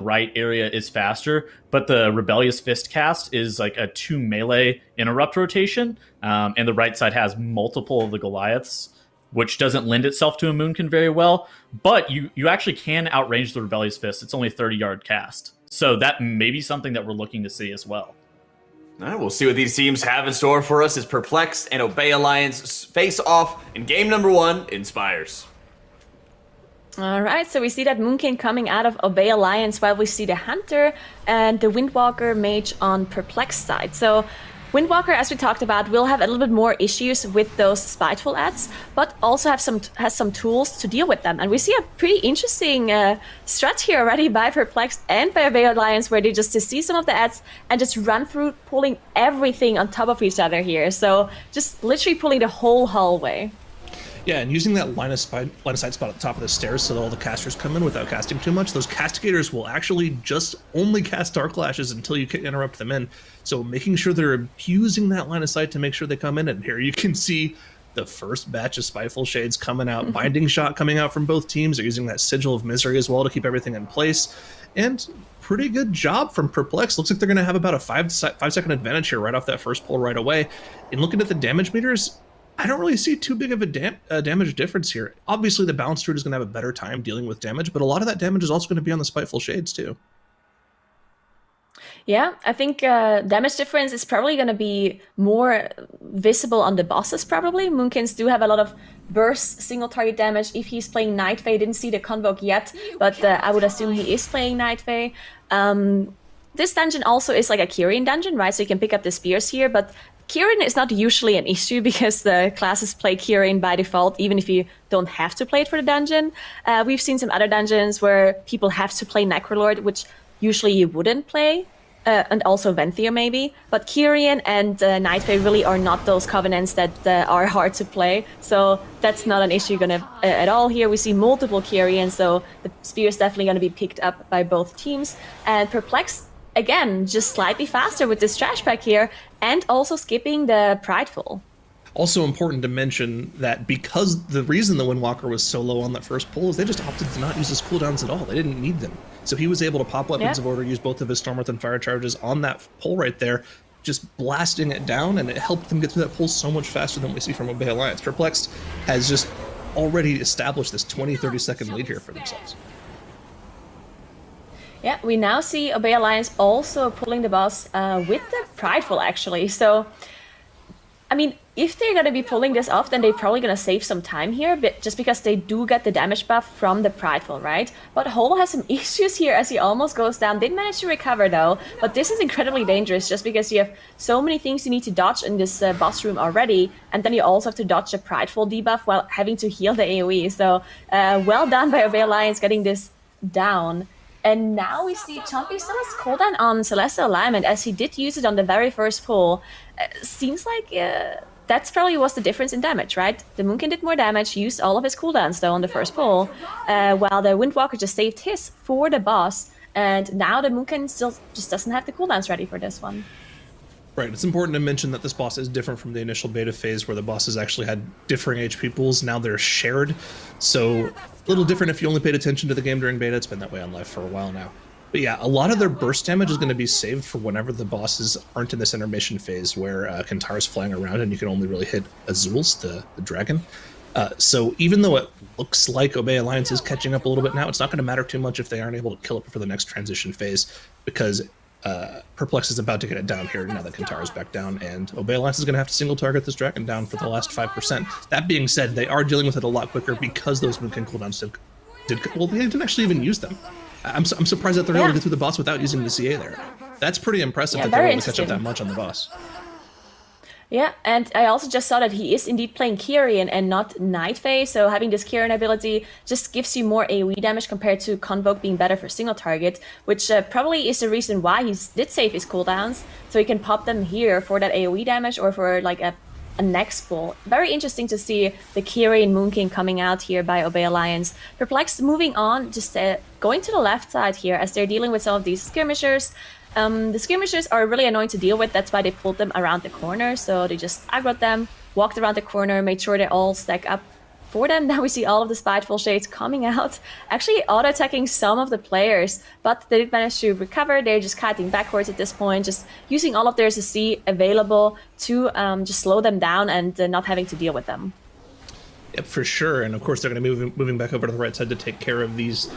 right area is faster, but the Rebellious Fist cast is like a 2 melee interrupt rotation, and the right side has multiple of the Goliaths, which doesn't lend itself to a Moonkin very well. But you actually can outrange the Rebellious Fist. It's only a 30-yard cast, so that may be something that we're looking to see as well. All right, we'll see what these teams have in store for us as Perplexed and Obey Alliance face off in game number 1 in Spires. All right, so we see that Moonkin coming out of Obey Alliance, while we see the Hunter and the Windwalker Mage on Perplexed side. So Windwalker, as we talked about, will have a little bit more issues with those spiteful ads, but also has some tools to deal with them. And we see a pretty interesting strat here already by Perplexed and by Obey Alliance, where they just see some of the ads and just run through, pulling everything on top of each other here. So just literally pulling the whole hallway. Yeah, and using that line of sight spot at the top of the stairs so that all the casters come in without casting too much, those castigators will actually just only cast Dark Lashes until you can interrupt them in. So making sure they're using that line of sight to make sure they come in. And here you can see the first batch of Spiteful Shades coming out, Binding Shot coming out from both teams. They're using that Sigil of Misery as well to keep everything in place. And pretty good job from Perplex. Looks like they're going to have about a 5-second advantage here right off that first pull right away. And looking at the damage meters, I don't really see too big of a damage difference here. Obviously, the Balanced Druid is going to have a better time dealing with damage, but a lot of that damage is also going to be on the Spiteful Shades, too. Yeah, I think damage difference is probably going to be more visible on the bosses, probably. Moonkins do have a lot of burst single target damage if he's playing Night Fae. Didn't see the Convoke yet, but I would assume he is playing Night Fae. This dungeon also is like a Kyrian dungeon, right? So you can pick up the spears here, but Kyrian is not usually an issue because the classes play Kyrian by default, even if you don't have to play it for the dungeon. We've seen some other dungeons where people have to play Necrolord, which usually you wouldn't play, and also Venthyr maybe. But Kyrian and Night Fae really are not those covenants that are hard to play, so that's not an issue at all here. We see multiple Kyrians, so the spear is definitely going to be picked up by both teams. And Perplexed, again, just slightly faster with this trash pack here, and also skipping the Prideful. Also important to mention that because the reason the Windwalker was so low on that first pull is they just opted to not use his cooldowns at all. They didn't need them. So he was able to pop Weapons of Order, use both of his Storm Earth and Fire charges on that pull right there, just blasting it down, and it helped them get through that pull so much faster than we see from Obey Alliance. Perplexed has just already established this 20-30 second lead here for themselves. Yeah, we now see Obey Alliance also pulling the boss with the Prideful, actually. So, I mean, if they're going to be pulling this off, then they're probably going to save some time here, but just because they do get the damage buff from the Prideful, right? But Holo has some issues here as he almost goes down. Did manage to recover, though, but this is incredibly dangerous just because you have so many things you need to dodge in this boss room already, and then you also have to dodge the Prideful debuff while having to heal the AoE. So, well done by Obey Alliance getting this down. And now we see Chompy still has cooldown on Celestial Alignment, as he did use it on the very first pull. Seems like that's probably was the difference in damage, right? The Moonkin did more damage, used all of his cooldowns though on the first pull, while the Windwalker just saved his for the boss. And now the Moonkin still just doesn't have the cooldowns ready for this one. Right, it's important to mention that this boss is different from the initial beta phase where the bosses actually had differing HP pools. Now they're shared, so a little different if you only paid attention to the game during beta. It's been that way on live for a while now. But yeah, a lot of their burst damage is going to be saved for whenever the bosses aren't in this intermission phase where Kintar's flying around and you can only really hit Azul's, the dragon. So even though it looks like Obey Alliance is catching up a little bit now, it's not going to matter too much if they aren't able to kill it before the next transition phase, because Perplex is about to get it down here now that Kintar is back down, and Obey Alliance is going to have to single target this dragon down for the last 5%. That being said, they are dealing with it a lot quicker because those Moonkin cooldowns well, they didn't actually even use them. I'm surprised that they're able to get through the boss without using the CA there. That's pretty impressive that they're able to catch up that much on the boss. Yeah, and I also just saw that he is indeed playing Kyrian and not Night Fae, so having this Kyrian ability just gives you more AoE damage compared to Convoke being better for single target, which probably is the reason why he did save his cooldowns, so he can pop them here for that AoE damage or for like a next pull. Very interesting to see the Kyrian Moonkin coming out here by Obey Alliance. Perplexed moving on, just going to the left side here as they're dealing with some of these skirmishers. The skirmishers are really annoying to deal with, that's why they pulled them around the corner, so they just aggroed them, walked around the corner, made sure they all stack up for them. Now we see all of the Spiteful Shades coming out, actually auto-attacking some of the players, but they did manage to recover. They're just kiting backwards at this point, just using all of their CC available to just slow them down and not having to deal with them. Yep, for sure. And of course, they're going to be moving back over to the right side to take care of these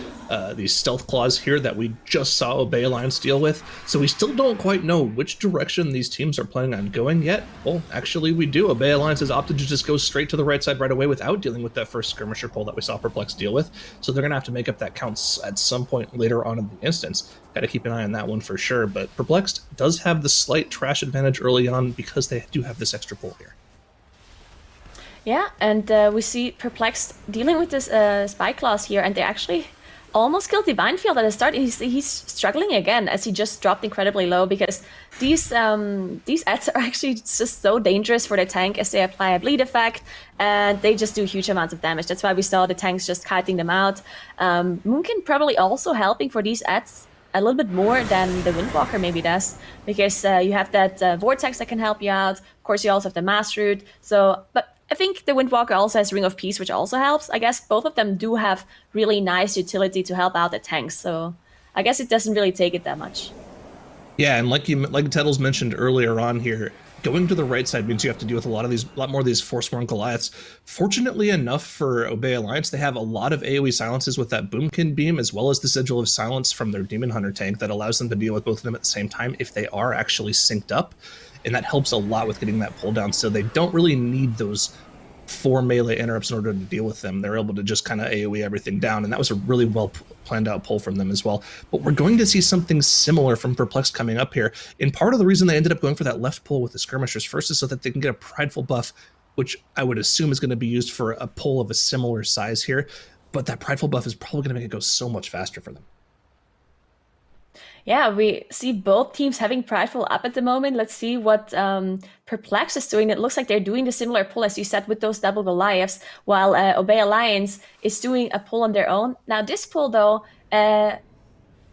stealth claws here that we just saw Obey Alliance deal with. So we still don't quite know which direction these teams are planning on going yet. Well, actually, we do. Obey Alliance has opted to just go straight to the right side right away without dealing with that first skirmisher pull that we saw Perplexed deal with. So they're going to have to make up that count at some point later on in the instance. Got to keep an eye on that one for sure. But Perplexed does have the slight trash advantage early on because they do have this extra pull here. Yeah, and we see Perplexed dealing with this spy class here, and they actually almost killed Divine Field at the start. He's struggling again as he just dropped incredibly low because these ads are actually just so dangerous for the tank as they apply a bleed effect and they just do huge amounts of damage. That's why we saw the tanks just kiting them out. Moonkin probably also helping for these ads a little bit more than the Windwalker maybe does, because you have that Vortex that can help you out. Of course, you also have the Mass Root. So, but I think the Windwalker also has Ring of Peace, which also helps. I guess both of them do have really nice utility to help out the tanks, so I guess it doesn't really take it that much. Yeah, and like Tettles mentioned earlier on here, going to the right side means you have to deal with a lot more of these Forsworn Goliaths. Fortunately enough for Obey Alliance, they have a lot of AoE silences with that Boomkin beam, as well as the Sigil of Silence from their Demon Hunter tank that allows them to deal with both of them at the same time if they are actually synced up. And that helps a lot with getting that pull down, so they don't really need those 4 melee interrupts in order to deal with them. They're able to just kind of AoE everything down, and that was a really well planned out pull from them as well. But we're going to see something similar from Perplexed coming up here, and part of the reason they ended up going for that left pull with the skirmishers first is so that they can get a Prideful buff, which I would assume is going to be used for a pull of a similar size here, but that Prideful buff is probably going to make it go so much faster for them. Yeah, we see both teams having Prideful up at the moment. Let's see what Perplexed is doing. It looks like they're doing the similar pull, as you said, with those double Goliaths, while Obey Alliance is doing a pull on their own. Now, this pull, though,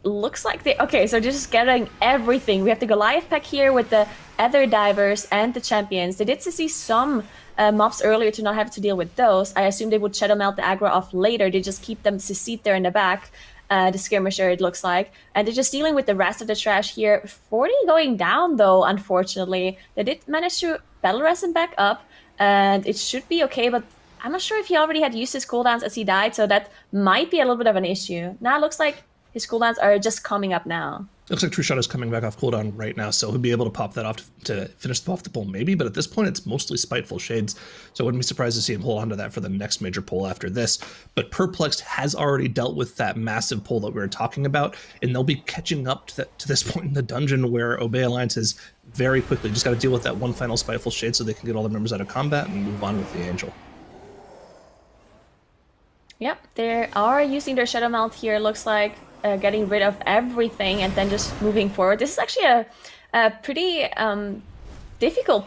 looks like they... Okay, so they're just gathering everything. We have the Goliath pack here with the Ether Divers and the Champions. They did see some mobs earlier to not have to deal with those. I assume they would Shadow Melt the aggro off later. They just keep them CC'd there in the back. The skirmisher, it looks like. And they're just dealing with the rest of the trash here. 40 going down, though, unfortunately. They did manage to battle res him back up, and it should be okay, but I'm not sure if he already had used his cooldowns as he died, so that might be a little bit of an issue. Now it looks like his cooldowns are just coming up now. Looks like True Shot is coming back off cooldown right now, so he'll be able to pop that off to finish off the pull maybe, but at this point it's mostly Spiteful Shades, so I wouldn't be surprised to see him hold onto that for the next major pull after this. But Perplexed has already dealt with that massive pull that we were talking about, and they'll be catching up to this point in the dungeon where Obey Alliance has very quickly just got to deal with that one final Spiteful Shade so they can get all the members out of combat and move on with the Angel. Yep, they are using their Shadow Melt here, looks like. Getting rid of everything and then just moving forward. This is actually a pretty difficult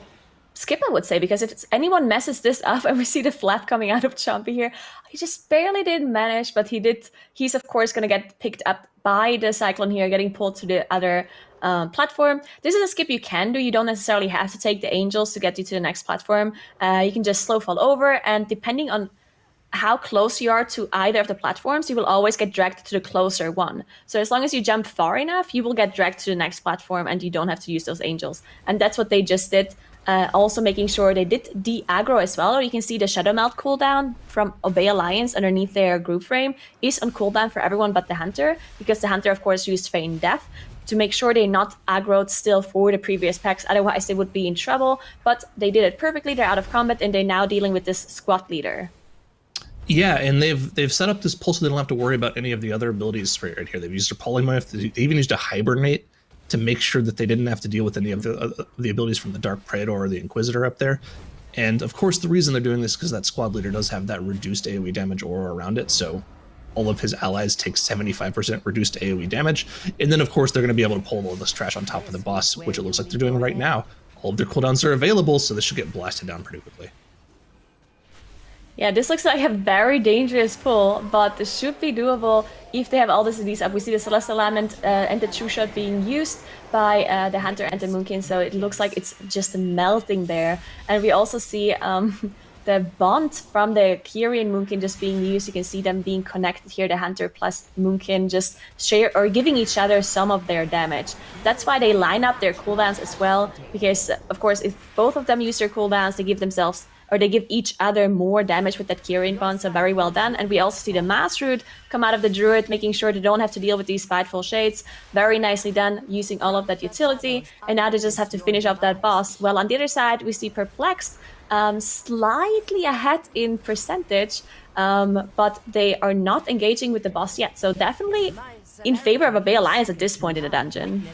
skip, I would say, because if anyone messes this up and we see the flap coming out of Chompy here, he just barely didn't manage, but he's of course going to get picked up by the Cyclone here, getting pulled to the other platform. This is a skip you can do. You don't necessarily have to take the Angels to get you to the next platform. You can just slow fall over, and depending on how close you are to either of the platforms, you will always get dragged to the closer one. So as long as you jump far enough, you will get dragged to the next platform and you don't have to use those Angels. And that's what they just did. Also making sure they did de-aggro as well. Or you can see the Shadow Melt cooldown from Obey Alliance underneath their group frame is on cooldown for everyone but the Hunter, because the Hunter, of course, used Feign Death to make sure they're not aggroed still for the previous packs. Otherwise, they would be in trouble. But they did it perfectly. They're out of combat and they're now dealing with this squad leader. Yeah, and they've set up this pull so they don't have to worry about any of the other abilities right here. They've used a Polymorph, they even used a Hibernate to make sure that they didn't have to deal with any of the abilities from the Dark Praetor or the Inquisitor up there. And of course, the reason they're doing this is because that squad leader does have that reduced AoE damage aura around it, so all of his allies take 75% reduced AoE damage. And then, of course, they're going to be able to pull all this trash on top of the boss, which it looks like they're doing right now. All of their cooldowns are available, so this should get blasted down pretty quickly. Yeah, this looks like a very dangerous pull, but this should be doable if they have all the CDs up. We see the Celestial Lament and the True Shot being used by the Hunter and the Moonkin, so it looks like it's just melting there. And we also see the bond from the Kiri and Moonkin just being used. You can see them being connected here, the Hunter plus Moonkin just share or giving each other some of their damage. That's why they line up their cooldowns as well, because of course if both of them use their cooldowns, they give themselves or they give each other more damage with that Kyrian bond, so very well done. And we also see the Mass Root come out of the Druid, making sure they don't have to deal with these Spiteful Shades. Very nicely done, using all of that utility. And now they just have to finish off that boss. Well, on the other side, we see Perplexed, slightly ahead in percentage, but they are not engaging with the boss yet. So definitely in favor of Obey Alliance at this point in the dungeon.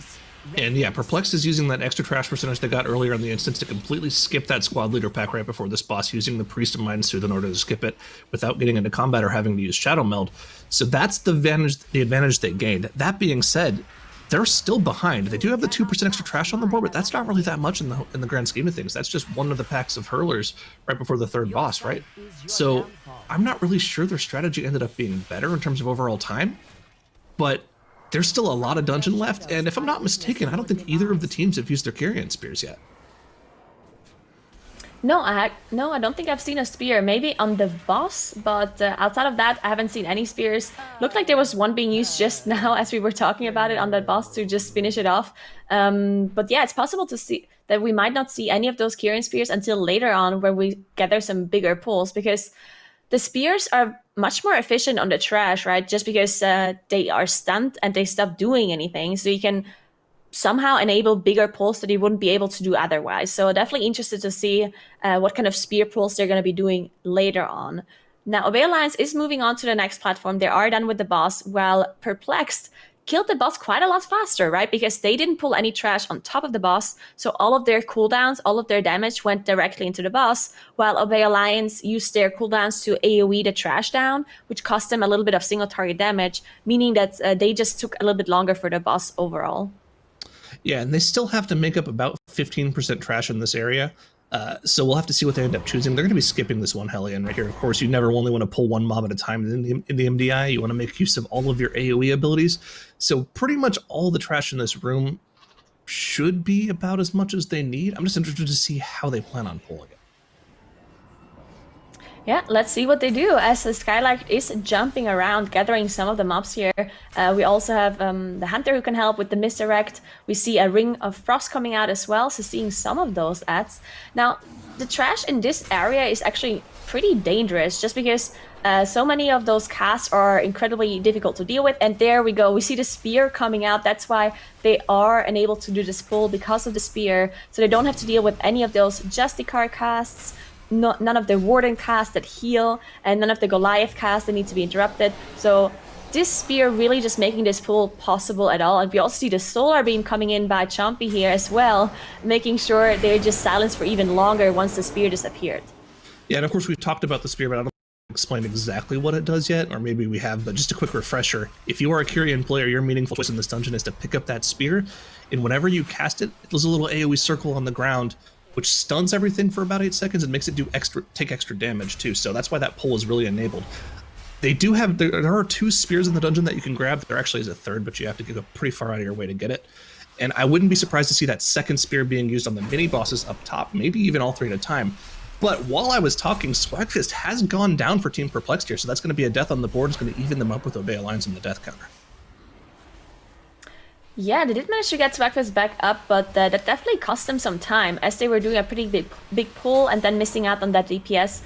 And yeah, Perplexed is using that extra trash percentage they got earlier in the instance to completely skip that squad leader pack right before this boss, using the Priest of Mind Soothe in order to skip it without getting into combat or having to use Shadow Meld. So that's the advantage they gained. That being said, they're still behind. They do have the 2% extra trash on the board, but that's not really that much in the grand scheme of things. That's just one of the packs of hurlers right before the third boss, right? So I'm not really sure their strategy ended up being better in terms of overall time, but there's still a lot of dungeon left, and if I'm not mistaken, I don't think either of the teams have used their Kyrian Spears yet. No, I don't think I've seen a spear. Maybe on the boss, but outside of that, I haven't seen any spears. Looked like there was one being used just now as we were talking about it on that boss to just finish it off. But yeah, it's possible to see that we might not see any of those Kyrian Spears until later on when we gather some bigger pulls, because the spears are much more efficient on the trash, right? Just because they are stunned and they stop doing anything. So you can somehow enable bigger pulls that you wouldn't be able to do otherwise. So definitely interested to see what kind of spear pulls they're going to be doing later on. Now, Obey Alliance is moving on to the next platform. They are done with the boss, while Perplexed killed the boss quite a lot faster, right? Because they didn't pull any trash on top of the boss, so all of their cooldowns, all of their damage went directly into the boss, while Obey Alliance used their cooldowns to AoE the trash down, which cost them a little bit of single target damage, meaning that they just took a little bit longer for the boss overall. Yeah, and they still have to make up about 15% trash in this area. So we'll have to see what they end up choosing. They're going to be skipping this one Hellion right here. Of course, you never only want to pull one mob at a time in the MDI. You want to make use of all of your AoE abilities. So pretty much all the trash in this room should be about as much as they need. I'm just interested to see how they plan on pulling it. Yeah, let's see what they do, as the Skylark is jumping around, gathering some of the mobs here. We also have the Hunter who can help with the Misdirect. We see a Ring of Frost coming out as well, so seeing some of those adds. Now, the trash in this area is actually pretty dangerous, just because so many of those casts are incredibly difficult to deal with. And there we go, we see the Spear coming out. That's why they are unable to do this pull, because of the Spear. So they don't have to deal with any of those Justicar casts, none of the Warden casts that heal, and none of the Goliath casts that need to be interrupted. So this Spear really just making this pull possible at all. And we also see the Solar Beam coming in by Chompy here as well, making sure they're just silenced for even longer once the Spear disappeared. Yeah, and of course we've talked about the Spear, but I don't explain exactly what it does yet, or maybe we have, but just a quick refresher. If you are a Kyrian player, your meaningful choice in this dungeon is to pick up that Spear, and whenever you cast it, it does a little AoE circle on the ground, which stuns everything for about 8 seconds and makes it take extra damage too. So that's why that pull is really enabled. They do have, there are 2 spears in the dungeon that you can grab. There actually is a third, but you have to go pretty far out of your way to get it. And I wouldn't be surprised to see that second spear being used on the mini bosses up top, maybe even all 3 at a time. But while I was talking, Swagfist has gone down for Team Perplexed here, so that's going to be a death on the board. It's going to even them up with Obey Alliance and the death counter. Yeah, they did manage to get Swagfist back up, but that definitely cost them some time, as they were doing a pretty big pull and then missing out on that DPS.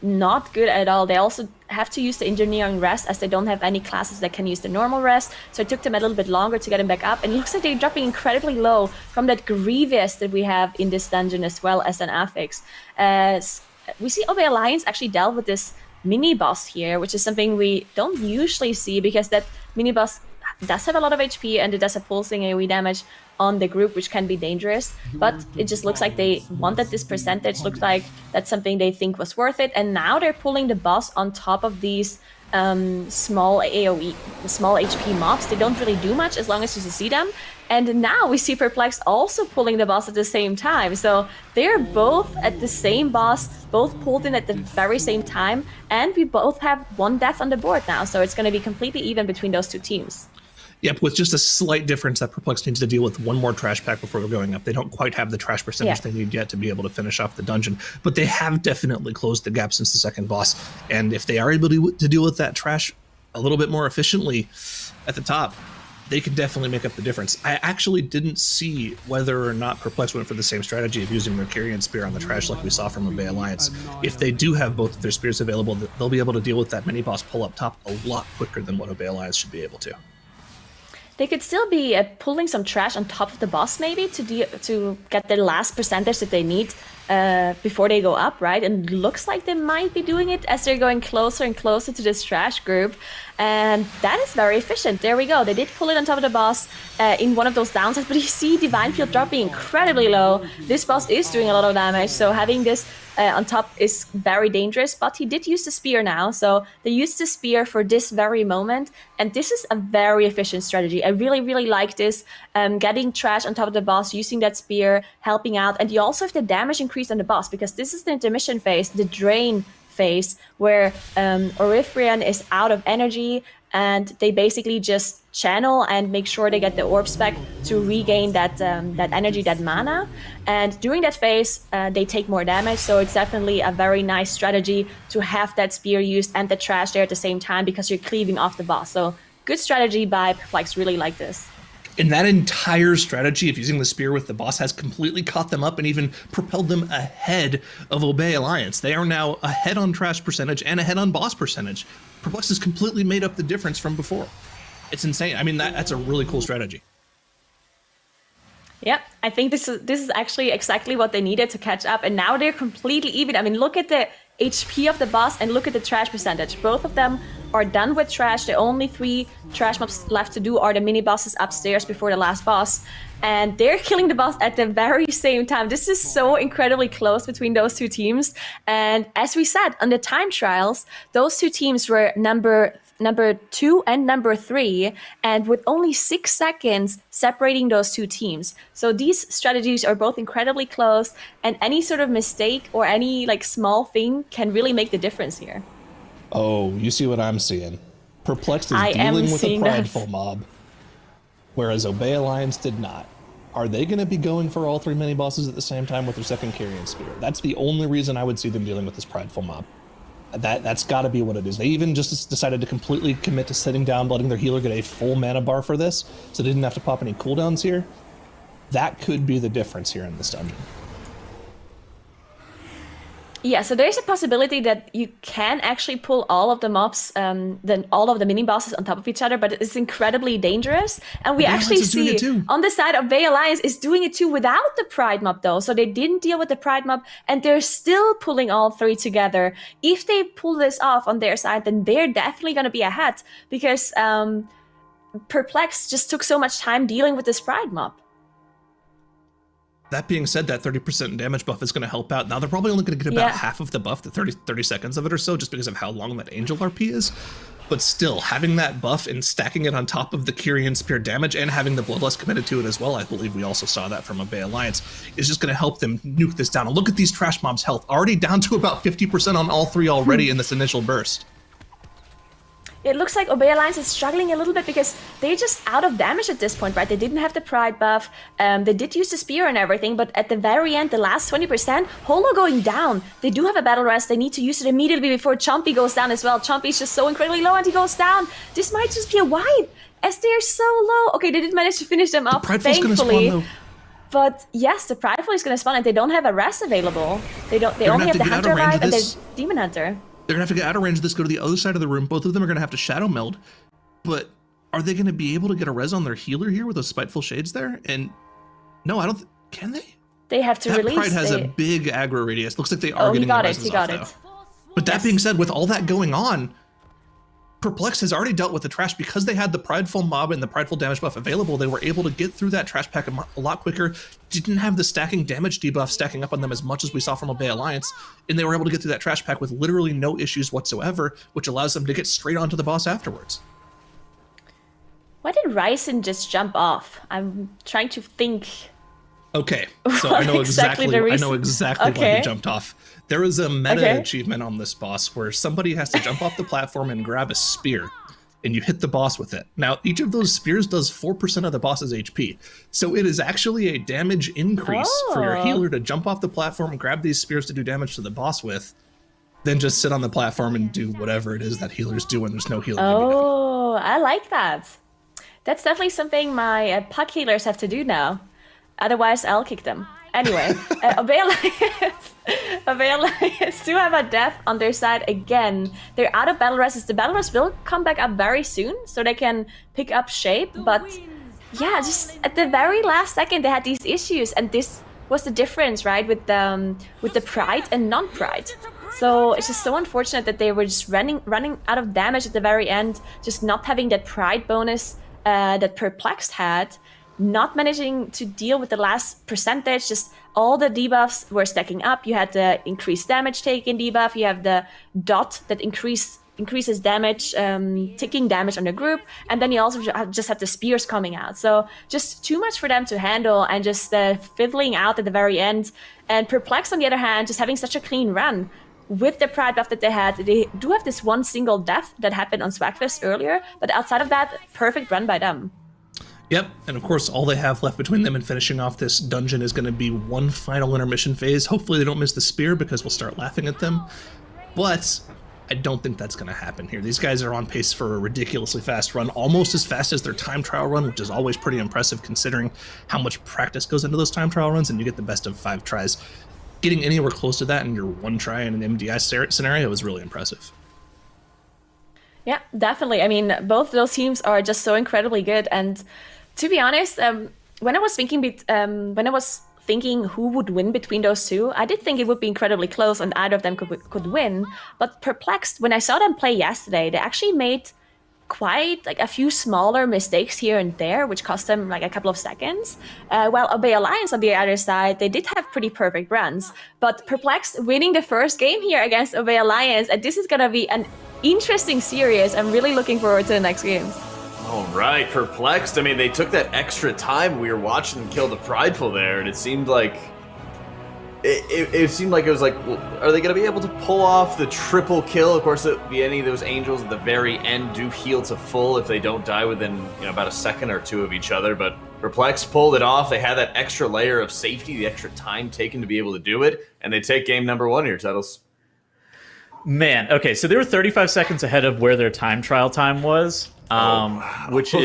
Not good at all. They also have to use the Engineering Rest, as they don't have any classes that can use the normal rest, so it took them a little bit longer to get him back up. And it looks like they're dropping incredibly low from that Grievous that we have in this dungeon, as well as an affix. We see Obey Alliance actually dealt with this mini-boss here, which is something we don't usually see, because that mini-boss does have a lot of HP and it does have pulsing AoE damage on the group, which can be dangerous, but it just looks like they wanted this percentage. Looks like that's something they think was worth it, and now they're pulling the boss on top of these small AoE, small HP mobs. They don't really do much as long as you see them, and now we see Perplexed also pulling the boss at the same time. So they're both at the same boss, both pulled in at the very same time, and we both have 1 death on the board now, so it's going to be completely even between those 2 teams. Yep, with just a slight difference that Perplexed needs to deal with one more trash pack before they're going up. They don't quite have the trash percentage they need yet to be able to finish off the dungeon, but they have definitely closed the gap since the second boss. And if they are able to deal with that trash a little bit more efficiently at the top, they can definitely make up the difference. I actually didn't see whether or not Perplexed went for the same strategy of using their Kyrian Spear on the trash like we saw from Obey Alliance. If they do have both of their spears available, they'll be able to deal with that mini-boss pull up top a lot quicker than what Obey Alliance should be able to. They could still be pulling some trash on top of the boss, maybe, to get the last percentage that they need before they go up, right? And it looks like they might be doing it as they're going closer and closer to this trash group. And that is very efficient. There we go. They did pull it on top of the boss in one of those downsides, but you see Divine Field dropping incredibly low. This boss is doing a lot of damage, so having this on top is very dangerous, but he did use the spear now, so they used the spear for this very moment, and this is a very efficient strategy. I really, really like this, getting trash on top of the boss, using that spear, helping out, and you also have the damage increase on the boss, because this is the intermission phase, the drain phase, where Orifrian is out of energy, and they basically just channel and make sure they get the orbs back to regain that that energy, that mana. And during that phase, they take more damage, so it's definitely a very nice strategy to have that spear used and the trash there at the same time, because you're cleaving off the boss. So good strategy by Perplexed, really like this. And that entire strategy of using the spear with the boss has completely caught them up and even propelled them ahead of Obey Alliance. They are now ahead on trash percentage and ahead on boss percentage. Perplexed has completely made up the difference from before. It's insane. I mean, that's a really cool strategy. Yeah, I think this is actually exactly what they needed to catch up, and now they're completely even. I mean, look at the HP of the boss and look at the trash percentage. Both of them are done with trash. The only 3 trash mobs left to do are the mini bosses upstairs before the last boss, and they're killing the boss at the very same time. This is so incredibly close between those two teams, and as we said on the time trials, those two teams were number 2 and number 3, and with only 6 seconds separating those two teams. So these strategies are both incredibly close, and any sort of mistake or any like small thing can really make the difference here. Oh, you see what I'm seeing. Perplexed is I am dealing with a seeing that. prideful mob, whereas Obey Alliance did not. Are they going to be going for all 3 mini bosses at the same time with their second Kyrian Spear? That's the only reason I would see them dealing with this prideful mob. That's got to be what it is. They even just decided to completely commit to sitting down, letting their healer get a full mana bar for this, so they didn't have to pop any cooldowns here. That could be the difference here in this dungeon. Yeah, so there's a possibility that you can actually pull all of the mobs, all of the mini bosses on top of each other, but it's incredibly dangerous. And we actually see on the side of Bay Alliance is doing it too without the Pride mob though. So they didn't deal with the Pride mob, and they're still pulling all 3 together. If they pull this off on their side, then they're definitely going to be ahead, because Perplexed just took so much time dealing with this Pride mob. That being said, that 30% damage buff is going to help out. Now, they're probably only going to get about half of the buff, the 30 seconds of it or so, just because of how long that Angel RP is. But still, having that buff and stacking it on top of the Kyrian Spear damage and having the Bloodlust committed to it as well, I believe we also saw that from Obey Alliance, is just going to help them nuke this down. And look at these trash mobs' health, already down to about 50% on all 3 already in this initial burst. It looks like Obey Alliance is struggling a little bit because they're just out of damage at this point, right? They didn't have the Pride buff. They did use the spear and everything, but at the very end, the last 20%, Holo going down. They do have a battle rest. They need to use it immediately before Chompy goes down as well. Chompy's just so incredibly low and he goes down. This might just be a wipe as they're so low. Okay, they did manage to finish them up, thankfully. But yes, the Prideful is going to spawn and they don't have a rest available. They only have the Hunter Vibe and the Demon Hunter. They're going to have to get out of range of this, go to the other side of the room. Both of them are going to have to Shadow Meld. But are they going to be able to get a res on their healer here with those Spiteful Shades there? And no, I don't can they? They have to release. That Pride has a big aggro radius. Looks like they are getting the reses off, though. But that being said, with all that going on, Perplexed has already dealt with the trash because they had the Prideful mob and the Prideful damage buff available. They were able to get through that trash pack a lot quicker. Didn't have the stacking damage debuff stacking up on them as much as we saw from Obey Alliance, and they were able to get through that trash pack with literally no issues whatsoever, which allows them to get straight onto the boss afterwards. Why did Ryzen just jump off? I'm trying to think. Okay, so I know exactly why he jumped off. There is a meta achievement on this boss where somebody has to jump off the platform and grab a spear. and you hit the boss with it. Now, each of those spears does 4% of the boss's HP. So it is actually a damage increase for your healer to jump off the platform and grab these spears to do damage to the boss with, then just sit on the platform and do whatever it is that healers do when there's no healer. Oh, I like that. That's definitely something my puck healers have to do now. Otherwise, I'll kick them. Anyway, Obey Alliance do have a death on their side again. They're out of battle rests. The battle rest will come back up very soon, so they can pick up shape. But yeah, just at the very last second, they had these issues, and this was the difference, right, with the pride and non-pride. So it's just so unfortunate that they were just running out of damage at the very end, just not having that pride bonus that Perplexed had. Not managing to deal with the last percentage, just all the debuffs were stacking up. You had the increased damage taken debuff, you have the dot that increases damage, ticking damage on the group, and then you also just had the spears coming out. So just too much for them to handle, and just fiddling out at the very end. And Perplexed, on the other hand, just having such a clean run. With the pride buff that they had, they do have this one single death that happened on Swagfest earlier, but outside of that, perfect run by them. Yep, and of course, all they have left between them and finishing off this dungeon is going to be one final intermission phase. Hopefully they don't miss the spear, because we'll start laughing at them. But I don't think that's going to happen here. These guys are on pace for a ridiculously fast run, almost as fast as their time trial run, which is always pretty impressive considering how much practice goes into those time trial runs, and you get the best of 5 tries. Getting anywhere close to that in your one try in an MDI scenario is really impressive. Yeah, definitely. I mean, both those teams are just so incredibly good. And to be honest, when I was thinking who would win between those two, I did think it would be incredibly close and either of them could win. But Perplexed, when I saw them play yesterday, they actually made quite like a few smaller mistakes here and there, which cost them like a couple of seconds. While Obey Alliance on the other side, they did have pretty perfect runs. But Perplexed winning the first game here against Obey Alliance, and this is gonna be an interesting series. I'm really looking forward to the next games. All right, Perplexed. I mean, they took that extra time. We were watching them kill the Prideful there, and it seemed like it was like, well, are they going to be able to pull off the triple kill? Of course, any of those angels at the very end do heal to full if they don't die within about a second or two of each other. But Perplexed pulled it off. They had that extra layer of safety, the extra time taken to be able to do it, and they take game number 1 here, Tuttles. Man, okay, so they were 35 seconds ahead of where their time trial time was. Which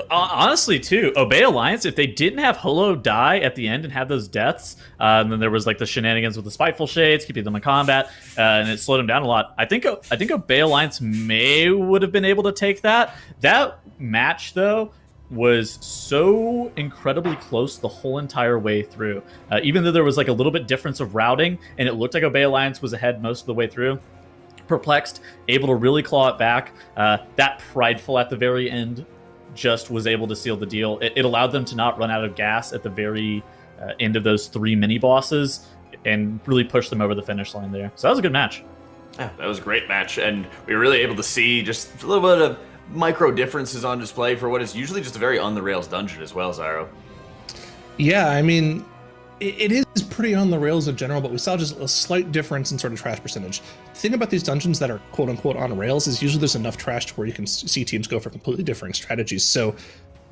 honestly too, Obey Alliance, if they didn't have Holo die at the end and have those deaths, and then there was like the shenanigans with the Spiteful Shades, keeping them in combat, and it slowed them down a lot. I think Obey Alliance would have been able to take that. That match though was so incredibly close the whole entire way through. Even though there was like a little bit difference of routing, and it looked like Obey Alliance was ahead most of the way through, Perplexed able to really claw it back. That Prideful at the very end just was able to seal the deal. It allowed them to not run out of gas at the very end of those 3 mini bosses and really push them over the finish line there. So that was a good match. Yeah, that was a great match, and we were really able to see just a little bit of micro differences on display for what is usually just a very on-the-rails dungeon as well, Zyro. Yeah, I mean, it is pretty on the rails in general, but we saw just a slight difference in sort of trash percentage. The thing about these dungeons that are quote-unquote on rails is usually there's enough trash to where you can see teams go for completely differing strategies. So,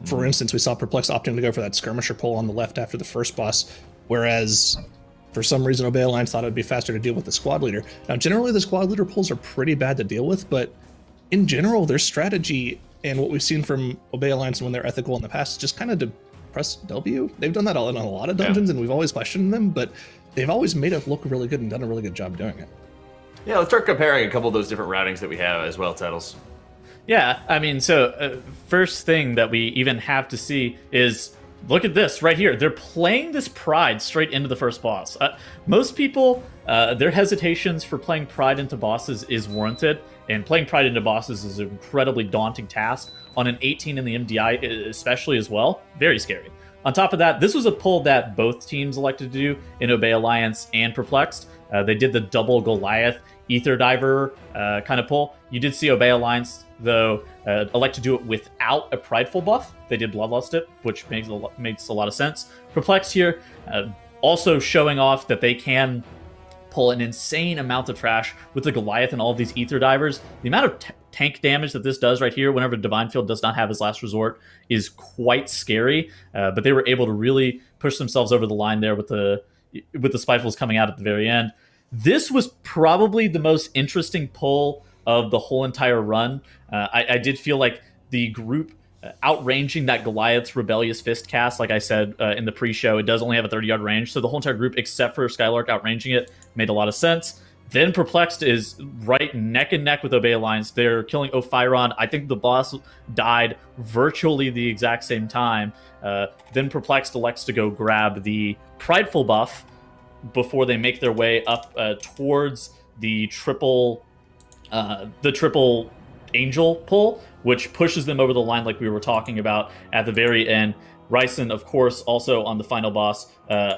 for instance, we saw Perplex opting to go for that skirmisher pull on the left after the first boss, whereas for some reason Obey Alliance thought it would be faster to deal with the squad leader. Now, generally the squad leader pulls are pretty bad to deal with, but in general, their strategy and what we've seen from Obey Alliance when they're ethical in the past is just kind of to press W. They've done that on a lot of dungeons, and we've always questioned them, but they've always made it look really good and done a really good job doing it. Yeah, let's start comparing a couple of those different routings that we have as well, Tettles. Yeah, I mean, so first thing that we even have to see is, look at this right here. They're playing this Pride straight into the first boss. Most people, their hesitations for playing Pride into bosses is warranted, and playing Pride into bosses is an incredibly daunting task. On an 18 in the MDI especially as well, very scary. On top of that, this was a pull that both teams elected to do in Obey Alliance and Perplexed. They did the double Goliath Ether Diver kind of pull. You did see Obey Alliance, though, elect to do it without a Prideful buff. They did Bloodlust it, which makes a lot of sense. Perplexed here, also showing off that they can pull an insane amount of trash with the Goliath and all of these Ether Divers. The amount of tank damage that this does right here, whenever Divine Field does not have his last resort, is quite scary. But they were able to really push themselves over the line there with the Spitefuls coming out at the very end. This was probably the most interesting pull of the whole entire run. I did feel like the group outranging that Goliath's Rebellious Fist cast, like I said in the pre-show, it does only have a 30-yard range, so the whole entire group, except for Skylark outranging it, made a lot of sense. Then Perplexed is right neck and neck with Obey Alliance. They're killing Ophiron. I think the boss died virtually the exact same time. Then Perplexed elects to go grab the Prideful buff before they make their way up towards the triple Angel pull, which pushes them over the line like we were talking about at the very end. Ryson, of course, also on the final boss,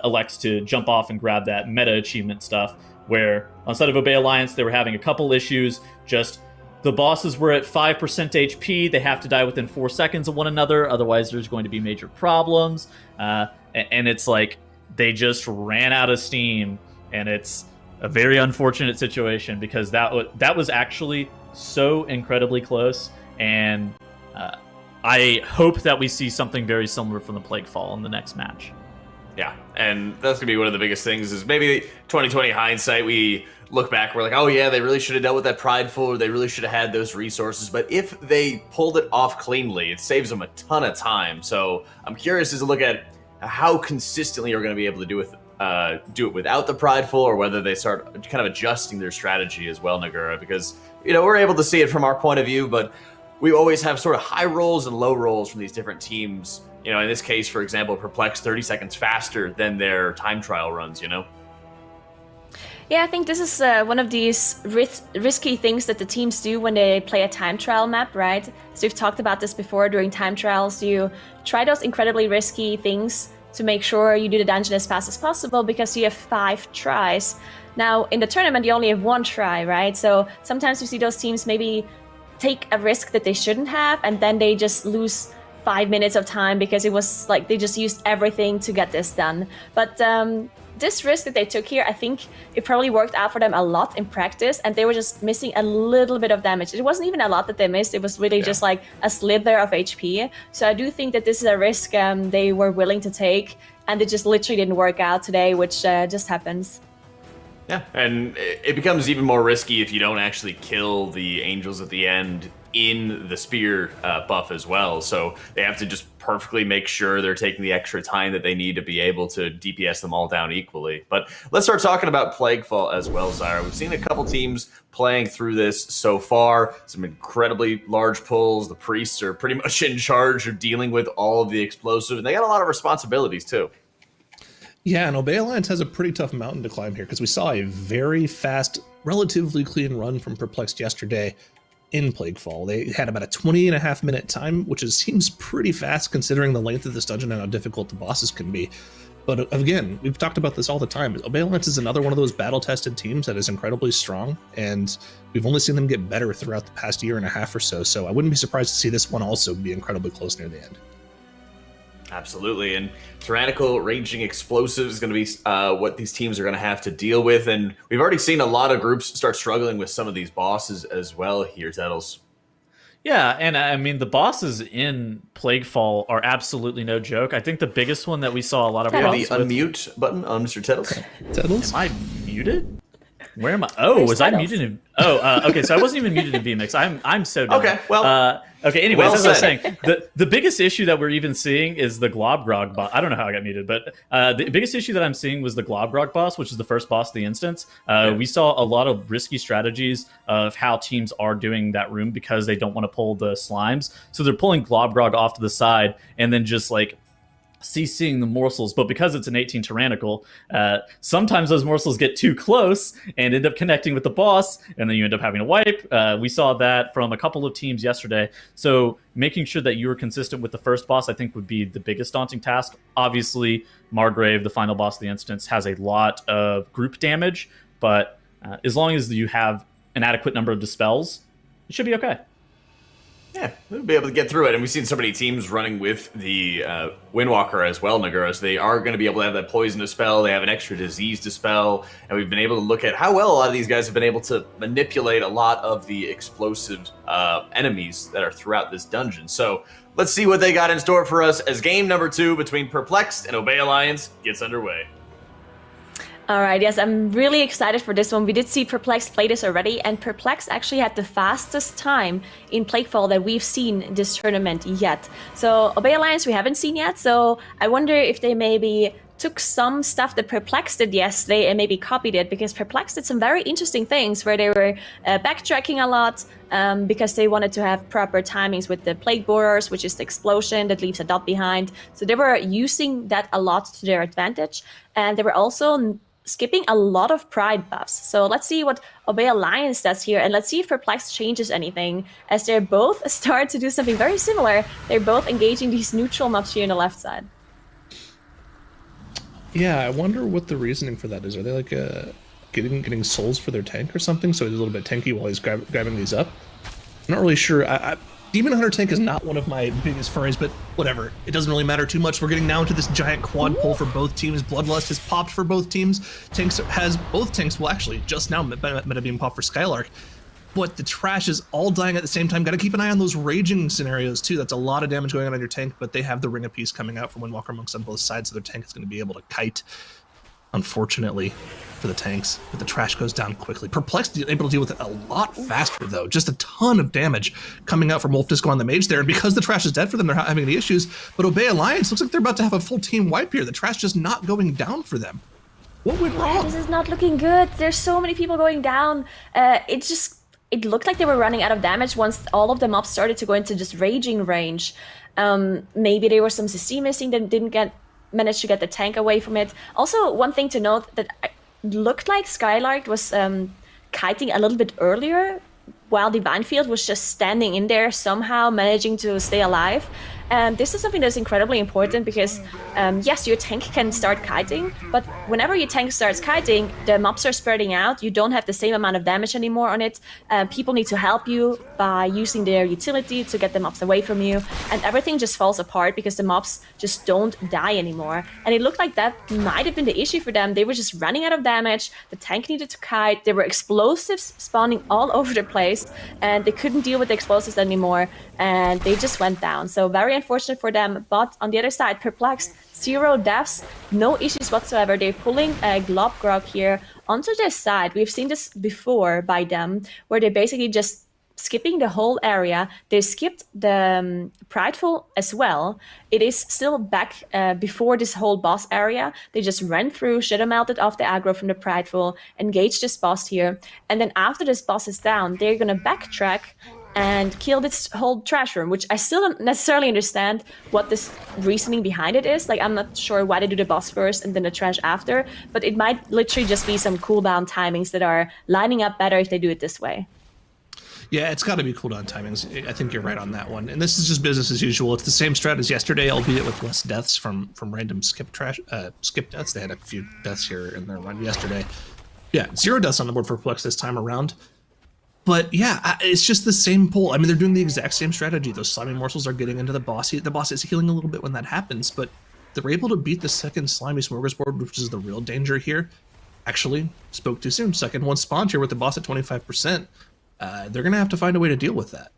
elects to jump off and grab that meta achievement stuff, where instead of Obey Alliance, they were having a couple issues. Just the bosses were at 5% HP. They have to die within 4 seconds of one another. Otherwise, there's going to be major problems. And it's like they just ran out of steam. And it's a very unfortunate situation because that was actually so incredibly close. And I hope that we see something very similar from the Plaguefall in the next match. Yeah, and that's going to be one of the biggest things is maybe 2020 hindsight, we look back, we're like, oh yeah, they really should have dealt with that Prideful, or they really should have had those resources. But if they pulled it off cleanly, it saves them a ton of time. So I'm curious as to look at how consistently you're going to be able to do it without the Prideful, or whether they start kind of adjusting their strategy as well, Nagura, because, we're able to see it from our point of view, but we always have sort of high rolls and low rolls from these different teams. In this case, for example, Perplexed 30 seconds faster than their time trial runs, Yeah, I think this is one of these risky things that the teams do when they play a time trial map, right? So we've talked about this before during time trials. You try those incredibly risky things to make sure you do the dungeon as fast as possible because you have 5 tries. Now, in the tournament, you only have 1 try, right? So sometimes you see those teams maybe take a risk that they shouldn't have, and then they just lose 5 minutes of time because it was like they just used everything to get this done. But this risk that they took here, I think it probably worked out for them a lot in practice, and they were just missing a little bit of damage. It wasn't even a lot that they missed. It was really just like a slither of HP. So I do think that this is a risk they were willing to take, and it just literally didn't work out today, which just happens. Yeah, and it becomes even more risky if you don't actually kill the angels at the end in the spear buff as well. So they have to just perfectly make sure they're taking the extra time that they need to be able to DPS them all down equally. But let's start talking about Plaguefall as well, Zyra. We've seen a couple teams playing through this so far. Some incredibly large pulls. The priests are pretty much in charge of dealing with all of the explosive, and they got a lot of responsibilities too. Yeah, and Obey Alliance has a pretty tough mountain to climb here because we saw a very fast, relatively clean run from Perplexed yesterday in Plaguefall. They had about a 20.5 minute time, which seems pretty fast considering the length of this dungeon and how difficult the bosses can be. But again, we've talked about this all the time. Obey Alliance is another one of those battle-tested teams that is incredibly strong, and we've only seen them get better throughout the past 1.5 years or so. So I wouldn't be surprised to see this one also be incredibly close near the end. Absolutely, and tyrannical ranging explosives is going to be what these teams are going to have to deal with, and we've already seen a lot of groups start struggling with some of these bosses as well here, Tettles. Yeah, and I mean, the bosses in Plaguefall are absolutely no joke. I think the biggest one that we saw a lot of The problems with... unmute button on Mr. Tettles. Tettles? Am I muted? Where am I? Oh, was I muted in... okay, so I wasn't even muted in VMix. I'm so dumb. Okay, well... okay, anyways, well as I was said. saying, the biggest issue that we're even seeing is the Globgrog boss. I don't know how I got muted, but the biggest issue that I'm seeing was the Globgrog boss, which is the first boss of the instance. We saw a lot of risky strategies of how teams are doing that room because they don't want to pull the slimes. So they're pulling Globgrog off to the side and then just like CCing the morsels, but because it's an 18 tyrannical, sometimes those morsels get too close and end up connecting with the boss, and then you end up having to wipe. We saw that from a couple of teams yesterday. So making sure that you were consistent with the first boss, I think, would be the biggest daunting task. Obviously, Margrave, the final boss of the instance, has a lot of group damage, but as long as you have an adequate number of dispels, it should be okay. Yeah, we'll be able to get through it. And we've seen so many teams running with the Windwalker as well, Naguros. They are going to be able to have that poison dispel. They have an extra disease dispel. And we've been able to look at how well a lot of these guys have been able to manipulate a lot of the explosive enemies that are throughout this dungeon. So let's see what they got in store for us as game number 2 between Perplexed and Obey Alliance gets underway. All right, yes, I'm really excited for this one. We did see Perplexed play this already, and Perplexed actually had the fastest time in Plaguefall that we've seen this tournament yet. So Obey Alliance we haven't seen yet, so I wonder if they maybe took some stuff that Perplexed did yesterday and maybe copied it, because Perplexed did some very interesting things where they were backtracking a lot because they wanted to have proper timings with the Plague Borers, which is the explosion that leaves a dot behind. So they were using that a lot to their advantage, and they were also skipping a lot of pride buffs. So let's see what Obey Alliance does here, and let's see if Perplexed changes anything, as they're both start to do something very similar. They're both engaging these neutral mobs here on the left side. Yeah, I wonder what the reasoning for that is. Are they like getting souls for their tank or something? So he's a little bit tanky while he's grabbing these up. I'm not really sure. Demon Hunter tank is not one of my biggest furries, but whatever. It doesn't really matter too much. We're getting now into this giant quad pull for both teams. Bloodlust has popped for both teams. Both tanks will actually just now meta being popped for Skylark. But the trash is all dying at the same time. Got to keep an eye on those raging scenarios too. That's a lot of damage going on your tank, but they have the Ring of Peace coming out from Windwalker Monks on both sides, so their tank is going to be able to kite. Unfortunately for the tanks, but the trash goes down quickly. Perplexed able to deal with it a lot faster though. Just a ton of damage coming out from Wolf Disco on the mage there, and because the trash is dead for them, they're not having any issues. But Obey Alliance looks like they're about to have a full team wipe here. The trash just not going down for them. What went wrong? This is not looking good. There's so many people going down. It looked like they were running out of damage once all of the mobs started to go into just raging range. Maybe there was some CC missing that didn't manage to get the tank away from it. Also, one thing to note that looked like Skylark was kiting a little bit earlier, while Divine Field was just standing in there, somehow managing to stay alive. And this is something that's incredibly important because, yes, your tank can start kiting, but whenever your tank starts kiting, the mobs are spreading out. You don't have the same amount of damage anymore on it. People need to help you by using their utility to get the mobs away from you, and everything just falls apart because the mobs just don't die anymore. And it looked like that might have been the issue for them. They were just running out of damage. The tank needed to kite. There were explosives spawning all over the place, and they couldn't deal with the explosives anymore, and they just went down. So very unfortunate for them. But on the other side, Perplexed, 0 deaths, no issues whatsoever. They're pulling a Globgrog here onto their side. We've seen this before by them, where they're basically just skipping the whole area. They skipped the Prideful as well. It is still back before this whole boss area. They just ran through, Shadow melted off the aggro from the Prideful, engaged this boss here, and then after this boss is down, they're gonna backtrack and kill this whole trash room, which I still don't necessarily understand what this reasoning behind it is. Like, I'm not sure why they do the boss first and then the trash after, but it might literally just be some cooldown timings that are lining up better if they do it this way. Yeah, it's got to be cooldown timings. I think you're right on that one. And this is just business as usual. It's the same strat as yesterday, albeit with less deaths from random skip deaths. They had a few deaths here in their run yesterday. Yeah, 0 deaths on the board for Perplex this time around. But yeah, it's just the same pull. I mean, they're doing the exact same strategy. Those slimy morsels are getting into the boss. The boss is healing a little bit when that happens, but they're able to beat the second slimy smorgasbord, which is the real danger here. Actually, spoke too soon. Second one spawned here with the boss at 25%. They're going to have to find a way to deal with that.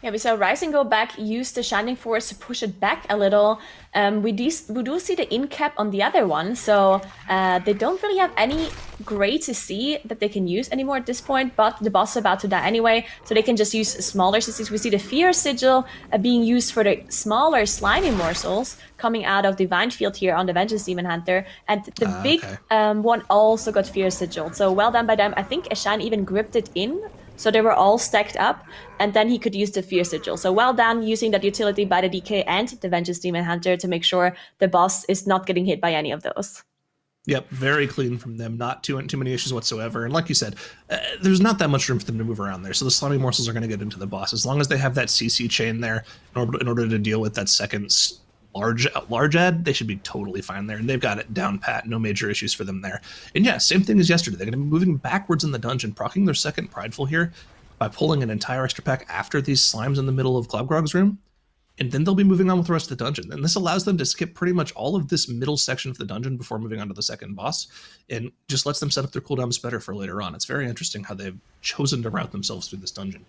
Yeah, we saw Rising go back, use the Shining Force to push it back a little. We do see the in cap on the other one, so they don't really have any great CC that they can use anymore at this point, but the boss is about to die anyway, so they can just use smaller CCs. We see the Fear Sigil being used for the smaller slimy morsels coming out of Divine Field here on the Vengeance Demon Hunter, and the big one also got Fear Sigil, so well done by them. I think Ashan even gripped it in, so they were all stacked up, and then he could use the Fear Sigil. So well done using that utility by the DK and the Vengeance Demon Hunter to make sure the boss is not getting hit by any of those. Yep, very clean from them. Not too many issues whatsoever. And like you said, there's not that much room for them to move around there. So the slimy morsels are going to get into the boss. As long as they have that CC chain there in order to deal with that second large ad, they should be totally fine there. And they've got it down pat. No major issues for them there. And yeah, same thing as yesterday. They're going to be moving backwards in the dungeon, proccing their second Prideful here. by pulling an entire extra pack after these slimes in the middle of Cloudgrog's room, and then they'll be moving on with the rest of the dungeon. And this allows them to skip pretty much all of this middle section of the dungeon before moving on to the second boss, and just lets them set up their cooldowns better for later on. It's very interesting how they've chosen to route themselves through this dungeon.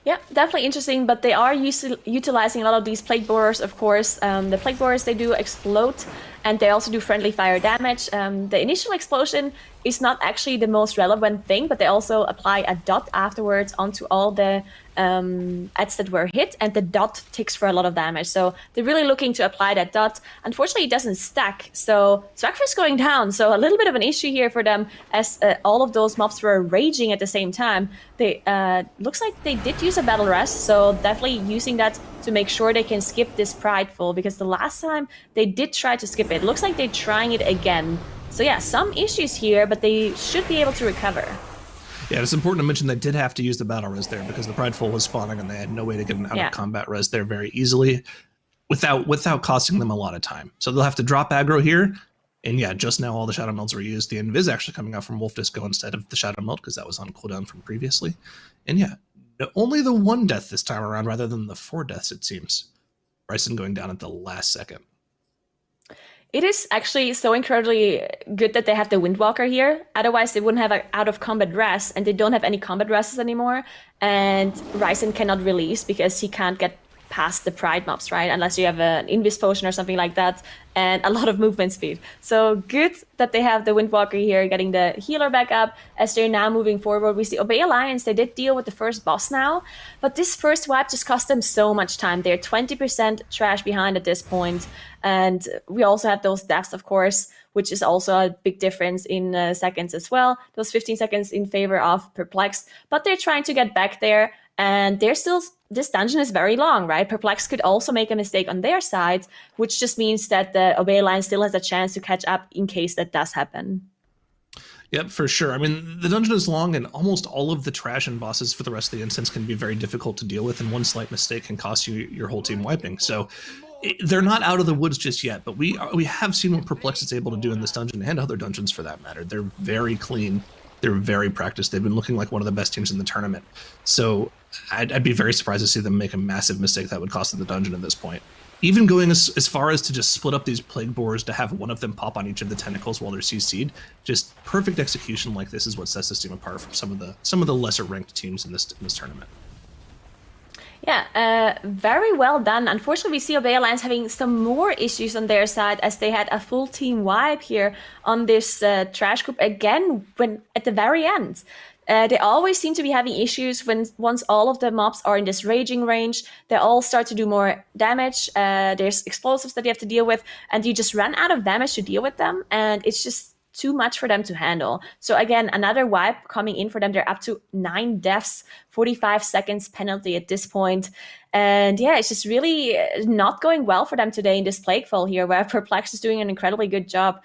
Yeah, definitely interesting, but they are utilizing a lot of these plague borers, of course. The plague borers, they do explode, and they also do friendly fire damage. The initial explosion is not actually the most relevant thing, but they also apply a dot afterwards onto all the ads that were hit, and the dot ticks for a lot of damage. So they're really looking to apply that dot. Unfortunately, it doesn't stack, so Swagfist going down. So a little bit of an issue here for them, as all of those mobs were raging at the same time. They looks like they did use a battle rest, so definitely using that to make sure they can skip this prideful, because the last time they did try to skip it. Looks like they're trying it again. So yeah, some issues here, but they should be able to recover. Yeah, it's important to mention they did have to use the battle res there because the Prideful was spawning and they had no way to get an out-of-combat res there very easily without costing them a lot of time. So they'll have to drop aggro here. And yeah, just now all the Shadow Melts were used. The Invis actually coming out from Wolf Disco instead of the Shadow Melt because that was on cooldown from previously. And yeah, only the 1 death this time around rather than the 4 deaths, it seems. Bryson going down at the last second. It is actually so incredibly good that they have the Windwalker here. Otherwise, they wouldn't have an out-of-combat rest, and they don't have any combat rests anymore. And Ryzen cannot release because he can't get past the Pride mobs, right? Unless you have an Invis Potion or something like that, and a lot of movement speed. So good that they have the Windwalker here, getting the healer back up as they're now moving forward. We see Obey Alliance, they did deal with the first boss now, but this first wipe just cost them so much time. They're 20% trash behind at this point. And we also have those deaths, of course, which is also a big difference in seconds as well. Those 15 seconds in favor of Perplexed, but they're trying to get back there. And they're still, this dungeon is very long, right? Perplexed could also make a mistake on their side, which just means that the Obey line still has a chance to catch up in case that does happen. Yep, for sure. I mean, the dungeon is long, and almost all of the trash and bosses for the rest of the instance can be very difficult to deal with, and one slight mistake can cost you your whole team wiping. So they're not out of the woods just yet, but we have seen what Perplexed is able to do in this dungeon and other dungeons for that matter. They're very clean. They're very practiced. They've been looking like one of the best teams in the tournament. So I'd be very surprised to see them make a massive mistake that would cost them the dungeon at this point. Even going as far as to just split up these plague borers to have one of them pop on each of the tentacles while they're CC'd. Just perfect execution like this is what sets this team apart from some of the lesser ranked teams in this tournament. Yeah, very well done. Unfortunately, we see Obey Alliance having some more issues on their side as they had a full team wipe here on this trash group again when at the very end. They always seem to be having issues once all of the mobs are in this raging range. They all start to do more damage. There's explosives that you have to deal with, and you just run out of damage to deal with them, and it's just too much for them to handle. So again, another wipe coming in for them. They're up to 9 deaths, 45 seconds penalty at this point. And yeah, it's just really not going well for them today in this Plaguefall here, where Perplexed is doing an incredibly good job.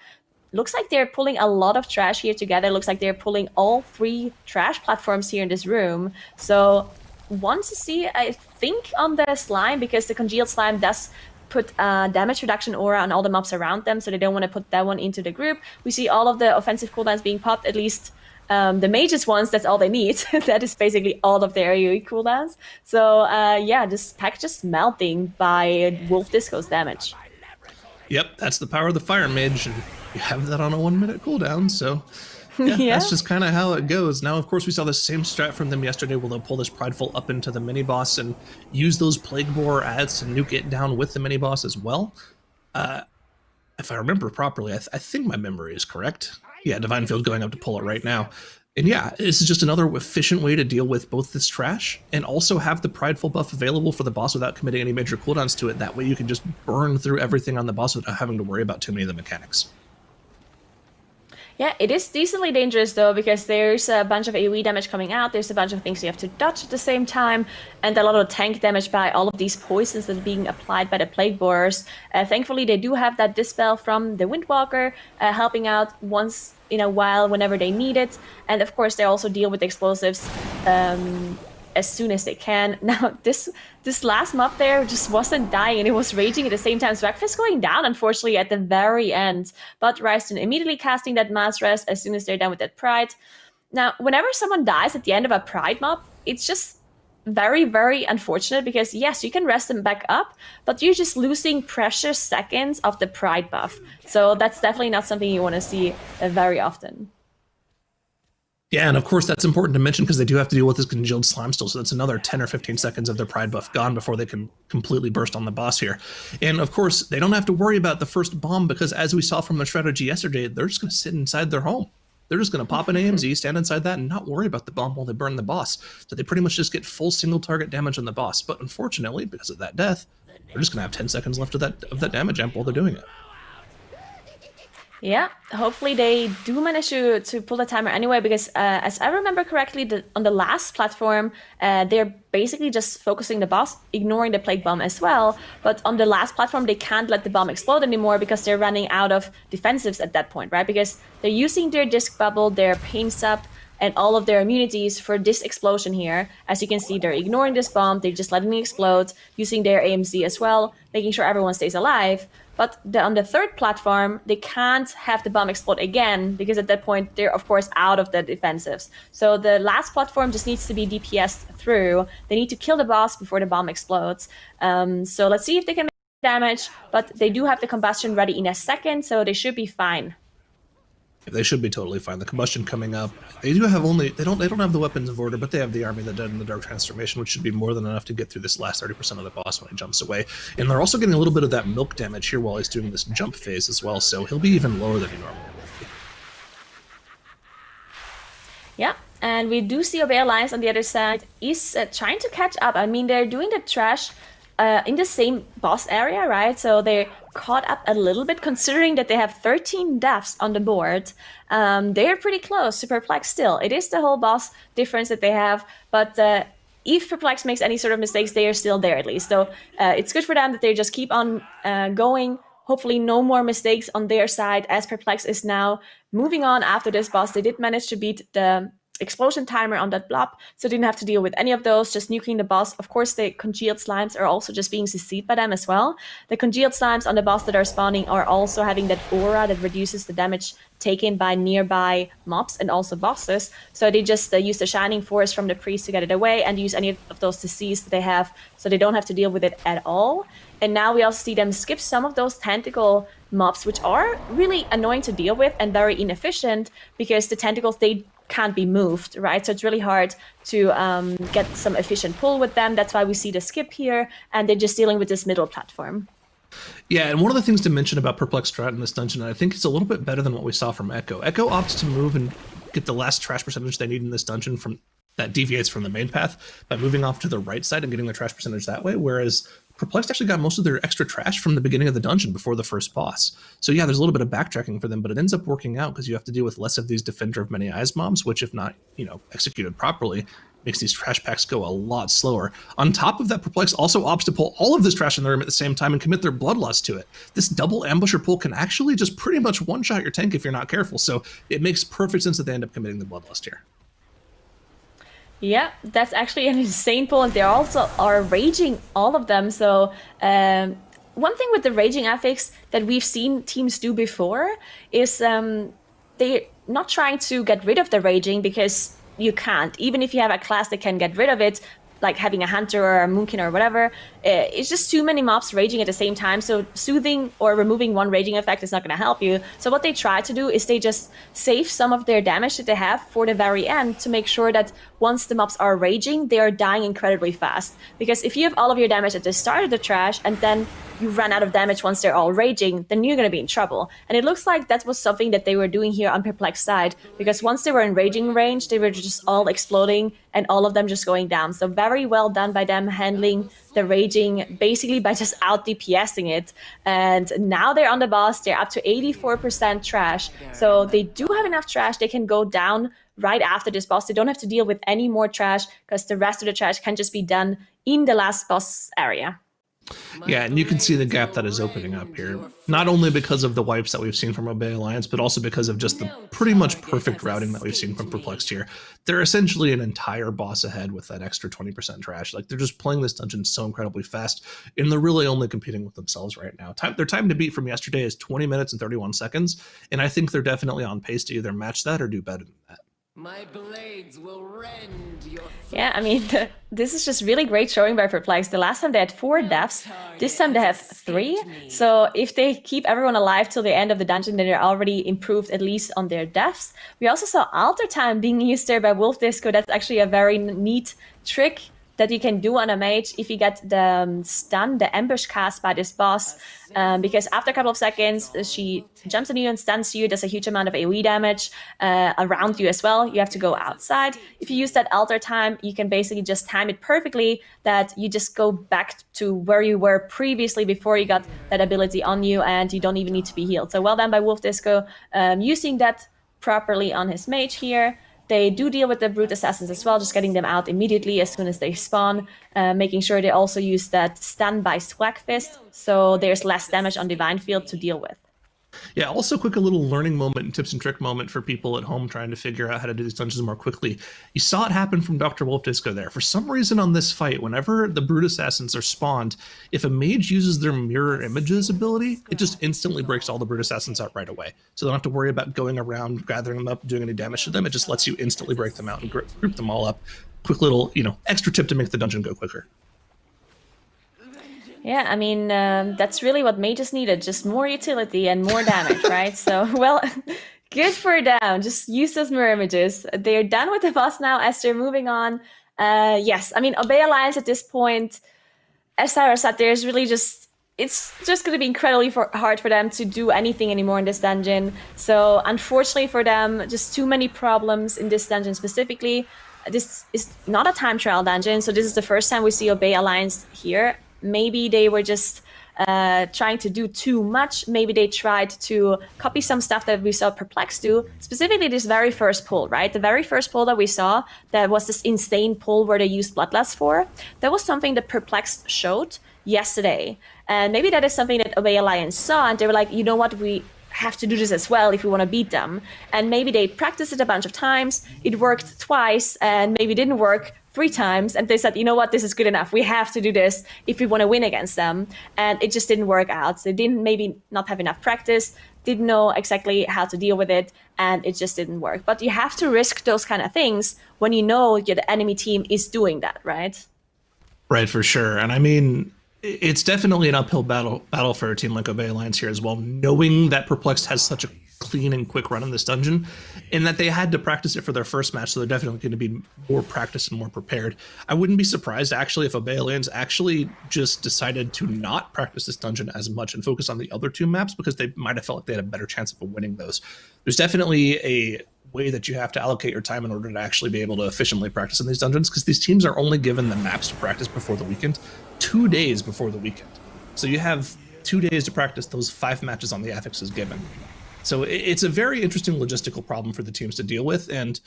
Looks like they're pulling a lot of trash here together. Looks like they're pulling all 3 trash platforms here in this room. So want to see, I think, on the slime, because the congealed slime does put damage reduction aura on all the mobs around them, so they don't want to put that one into the group. We see all of the offensive cooldowns being popped, at least the mage's ones, that's all they need. That is basically all of their AoE cooldowns. So yeah, this pack just melting by Wolf Disco's damage. Yep, that's the power of the Fire Mage, and you have that on a 1-minute cooldown, so yeah, Yeah. That's just kind of how it goes. Now, of course, we saw the same strat from them yesterday where they'll pull this Prideful up into the mini-boss and use those Plague Borer ads to nuke it down with the mini-boss as well. If I remember properly, I think my memory is correct. Yeah, Divine Field going up to pull it right now. And yeah, this is just another efficient way to deal with both this trash and also have the Prideful buff available for the boss without committing any major cooldowns to it. That way you can just burn through everything on the boss without having to worry about too many of the mechanics. Yeah, it is decently dangerous though, because there's a bunch of AoE damage coming out, there's a bunch of things you have to dodge at the same time, and a lot of tank damage by all of these poisons that are being applied by the Plague Borers. Thankfully, they do have that Dispel from the Windwalker, helping out once in a while whenever they need it, and of course they also deal with explosives as soon as they can. Now, this last mob there just wasn't dying, and it was raging at the same time. Swagfist going down, unfortunately, at the very end. But Ryzen immediately casting that Mass Rest as soon as they're done with that Pride. Now, whenever someone dies at the end of a Pride mob, it's just very, very unfortunate because, yes, you can rest them back up, but you're just losing precious seconds of the Pride buff. So that's definitely not something you want to see very often. Yeah, and of course that's important to mention because they do have to deal with this congealed slime still, so that's another 10 or 15 seconds of their Pride buff gone before they can completely burst on the boss here. And of course, they don't have to worry about the first bomb because as we saw from their strategy yesterday, they're just going to sit inside their home. They're just going to pop an AMZ, stand inside that, and not worry about the bomb while they burn the boss. So they pretty much just get full single target damage on the boss. But unfortunately, because of that death, they're just going to have 10 seconds left of that damage amp while they're doing it. Yeah, hopefully they do manage to pull the timer anyway, because as I remember correctly, on the last platform, they're basically just focusing the boss, ignoring the Plague Bomb as well. But on the last platform, they can't let the bomb explode anymore because they're running out of defensives at that point, right? Because they're using their Disc Bubble, their Pain Sap, and all of their immunities for this explosion here. As you can see, they're ignoring this bomb, they're just letting it explode, using their AMZ as well, making sure everyone stays alive. But on the third platform, they can't have the bomb explode again, because at that point, they're, of course, out of the defensives. So the last platform just needs to be DPS'd through. They need to kill the boss before the bomb explodes. So let's see if they can make damage, but they do have the combustion ready in a second, so they should be fine. They should be totally fine. The combustion coming up. They do have only they don't have the weapons of order, but they have the army that did in the dark transformation, which should be more than enough to get through this last 30% of the boss when he jumps away. And they're also getting a little bit of that milk damage here while he's doing this jump phase as well, so he'll be even lower than he normally would be. Yeah, and we do see Obey Alliance on the other side is trying to catch up. I mean, they're doing the trash in the same boss area, right? So they're caught up a little bit, considering that they have 13 deaths on the board. They're pretty close to Perplexed still. It is the whole boss difference that they have, but if Perplexed makes any sort of mistakes, they are still there at least. So it's good for them that they just keep on going. Hopefully no more mistakes on their side, as Perplexed is now moving on after this boss. They did manage to beat the explosion timer on that blob, so didn't have to deal with any of those, just nuking the boss. Of course, the congealed slimes are also just being CC'd by them as well. The congealed slimes on the boss that are spawning are also having that aura that reduces the damage taken by nearby mobs and also bosses. So they just use the Shining Force from the priest to get it away and use any of those disease that they have, so they don't have to deal with it at all. And now we also see them skip some of those tentacle mobs, which are really annoying to deal with and very inefficient, because the tentacles, they can't be moved, right? So it's really hard to get some efficient pull with them. That's why we see the skip here, and they're just dealing with this middle platform. Yeah, and one of the things to mention about Perplexed strat in this dungeon, and I think it's a little bit better than what we saw from Echo. Echo opts to move and get the last trash percentage they need in this dungeon from that deviates from the main path by moving off to the right side and getting the trash percentage that way, whereas Perplexed actually got most of their extra trash from the beginning of the dungeon before the first boss. So yeah, there's a little bit of backtracking for them, but it ends up working out because you have to deal with less of these Defender of Many Eyes mobs, which, if not, executed properly, makes these trash packs go a lot slower. On top of that, Perplexed also opts to pull all of this trash in the room at the same time and commit their Bloodlust to it. This double ambusher pull can actually just pretty much one-shot your tank if you're not careful, so it makes perfect sense that they end up committing the Bloodlust here. Yeah, that's actually an insane pull, and they also are raging, all of them. So one thing with the raging affix that we've seen teams do before is they're not trying to get rid of the raging, because you can't. Even if you have a class that can get rid of it, like having a hunter or a moonkin or whatever, it's just too many mobs raging at the same time. So soothing or removing one raging effect is not going to help you. So what they try to do is they just save some of their damage that they have for the very end, to make sure that once the mobs are raging, they are dying incredibly fast. Because if you have all of your damage at the start of the trash and then you run out of damage once they're all raging, then you're going to be in trouble. And it looks like that was something that they were doing here on Perplexed side, because once they were in raging range, they were just all exploding and all of them just going down. So very well done by them handling the raging basically by just out DPSing it. And now they're on the boss, they're up to 84% trash. So they do have enough trash, they can go down right after this boss. They don't have to deal with any more trash, because the rest of the trash can just be done in the last boss area. Yeah, and you can see the gap that is opening up here, not only because of the wipes that we've seen from Obey Alliance, but also because of just the pretty much perfect routing that we've seen from Perplexed here. They're essentially an entire boss ahead with that extra 20% trash. Like, they're just playing this dungeon so incredibly fast, and they're really only competing with themselves right now. Their time to beat from yesterday is 20 minutes and 31 seconds, and I think they're definitely on pace to either match that or do better than that. My blades will rend your Yeah, I mean, this is just really great showing by Perplexed. The last time they had 4 deaths, this time they have 3. So if they keep everyone alive till the end of the dungeon, then they're already improved at least on their deaths. We also saw alter time being used there by Wolf Disco. That's actually a very neat trick that you can do on a mage if you get the stun, the ambush cast by this boss, because after a couple of seconds, she jumps on you and stuns you. There's a huge amount of AoE damage around you as well. You have to go outside. If you use that alter time, you can basically just time it perfectly that you just go back to where you were previously before you got that ability on you, and you don't even need to be healed. So well done by Wolf Disco, using that properly on his mage here. They do deal with the Brute Assassins as well, just getting them out immediately as soon as they spawn, making sure they also use that stun by Swag Fist, so there's less damage on Divine Field to deal with. Yeah, also quick a little learning moment and tips and trick moment for people at home trying to figure out how to do these dungeons more quickly. You saw it happen from Dr. Wolf Disco there. For some reason on this fight, whenever the Brute Assassins are spawned, if a mage uses their Mirror Images ability, it just instantly breaks all the Brute Assassins out right away. So they don't have to worry about going around, gathering them up, doing any damage to them. It just lets you instantly break them out and group them all up. Quick little, extra tip to make the dungeon go quicker. Yeah, I mean, that's really what mages needed, just more utility and more damage, right? So, well, good for them. Just use those mirror images. They're done with the boss now as they're moving on. Yes, I mean, Obey Alliance at this point, as Sarah said, there's really it's just going to be incredibly hard for them to do anything anymore in this dungeon. So, unfortunately for them, just too many problems in this dungeon specifically. This is not a time trial dungeon, so this is the first time we see Obey Alliance here. Maybe they were just trying to do too much. Maybe they tried to copy some stuff that we saw Perplexed do. Specifically this very first pull, right? The very first pull that we saw, that was this insane pull where they used Bloodlust for. That was something that Perplexed showed yesterday. And maybe that is something that Obey Alliance saw, and they were like, you know what, we have to do this as well if we want to beat them. And maybe they practiced it a bunch of times. It worked twice, and maybe didn't work 3 times, and they said, you know what, this is good enough. We have to do this if we want to win against them. And it just didn't work out. So they didn't maybe not have enough practice, didn't know exactly how to deal with it, and it just didn't work. But you have to risk those kind of things when you know the enemy team is doing that, right? Right, for sure. And I mean, it's definitely an uphill battle for a team like Obey Alliance here as well, knowing that Perplexed has such a clean and quick run in this dungeon, and that they had to practice it for their first match, so they're definitely going to be more practiced and more prepared. I wouldn't be surprised actually if Obey Alliance actually just decided to not practice this dungeon as much and focus on the other 2 maps, because they might have felt like they had a better chance of winning those. There's definitely a way that you have to allocate your time in order to actually be able to efficiently practice in these dungeons, because these teams are only given the maps to practice before the weekend, 2 days before the weekend. So you have 2 days to practice those 5 matches on the affix is given. So it's a very interesting logistical problem for the teams to deal with, and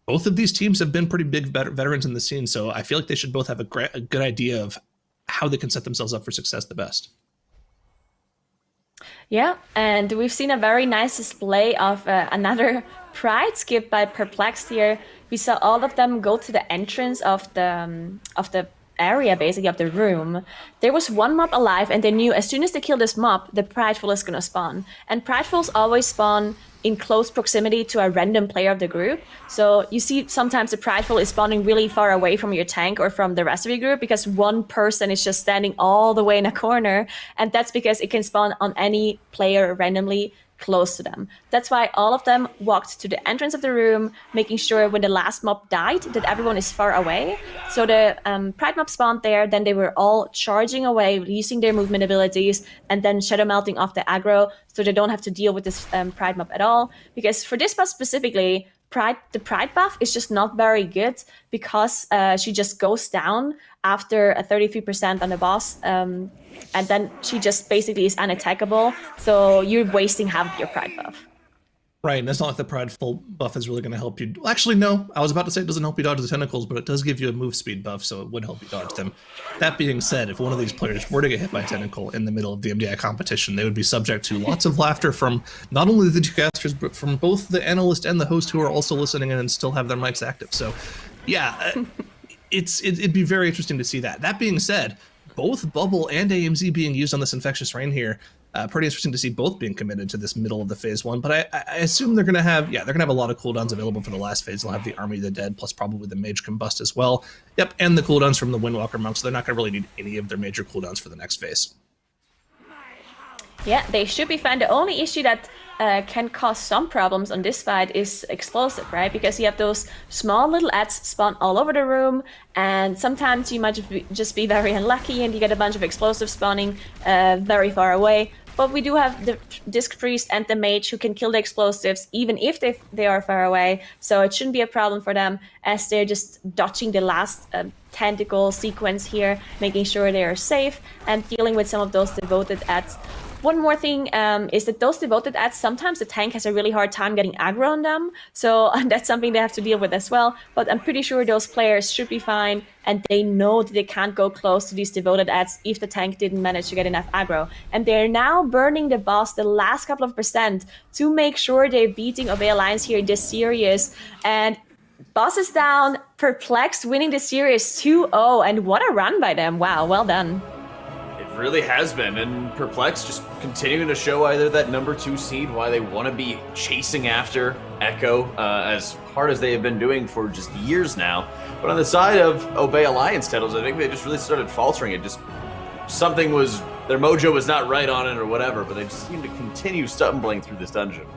both of these teams have been pretty big veterans in the scene, so I feel like they should both have a good idea of how they can set themselves up for success the best. Yeah, and we've seen a very nice display of another pride skip by Perplexed here. We saw all of them go to the entrance of the area, basically, of the room. There was 1 mob alive, and they knew as soon as they kill this mob, the Prideful is gonna spawn. And Pridefuls always spawn in close proximity to a random player of the group. So you see sometimes the Prideful is spawning really far away from your tank or from the rest of your group, because one person is just standing all the way in a corner, and that's because it can spawn on any player randomly close to them. That's why all of them walked to the entrance of the room, making sure when the last mob died that everyone is far away. So the Pride mob spawned there, then they were all charging away, using their movement abilities, and then shadow melting off the aggro, so they don't have to deal with this Pride mob at all. Because for this buff specifically, the Pride buff is just not very good, because she just goes down after a 33% on the boss, and then she just basically is unattackable, so you're wasting half of your Pride buff. Right, and it's not like the Prideful buff is really going to help you. Well, actually, no. I was about to say it doesn't help you dodge the tentacles, but it does give you a move speed buff, so it would help you dodge them. That being said, if one of these players were to get hit by a tentacle in the middle of the MDI competition, they would be subject to lots of laughter from not only the 2 casters, but from both the analyst and the host, who are also listening in and still have their mics active. So, yeah, it'd be very interesting to see that. That being said, both Bubble and AMZ being used on this Infectious Rain here. Pretty interesting to see both being committed to this middle of the phase 1, but I assume they're gonna have a lot of cooldowns available for the last phase. They'll have the Army of the Dead plus probably the Mage Combust as well. Yep, and the cooldowns from the Windwalker Monk, so they're not gonna really need any of their major cooldowns for the next phase. Yeah, they should be fine. The only issue that can cause some problems on this fight is explosive, right? Because you have those small little adds spawn all over the room, and sometimes you might just be very unlucky and you get a bunch of explosives spawning very far away. But we do have the Disc Priest and the Mage who can kill the explosives even if they are far away, so it shouldn't be a problem for them as they're just dodging the last tentacle sequence here, making sure they are safe and dealing with some of those devoted adds. One more thing is that those devoted adds, sometimes the tank has a really hard time getting aggro on them, so that's something they have to deal with as well. But I'm pretty sure those players should be fine, and they know that they can't go close to these devoted adds if the tank didn't manage to get enough aggro. And they're now burning the boss the last couple of percent to make sure they're beating Obey Alliance here in this series. And boss is down, Perplexed winning the series 2-0, and what a run by them. Wow, well done. Really has been, and Perplexed just continuing to show either that number 2 seed, why they want to be chasing after Echo as hard as they have been doing for just years now. But on the side of Obey Alliance titles, I think they just really started faltering. It just, something was, their mojo was not right on it or whatever, but they just seem to continue stumbling through this dungeon.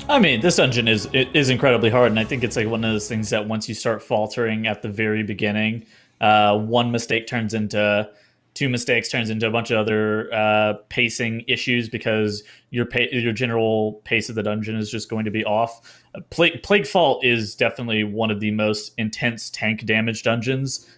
I mean, this dungeon is incredibly hard, and I think it's like one of those things that once you start faltering at the very beginning, one mistake turns into 2 mistakes, turns into a bunch of other pacing issues because your general pace of the dungeon is just going to be off. Plague Fault is definitely one of the most intense tank damage dungeons.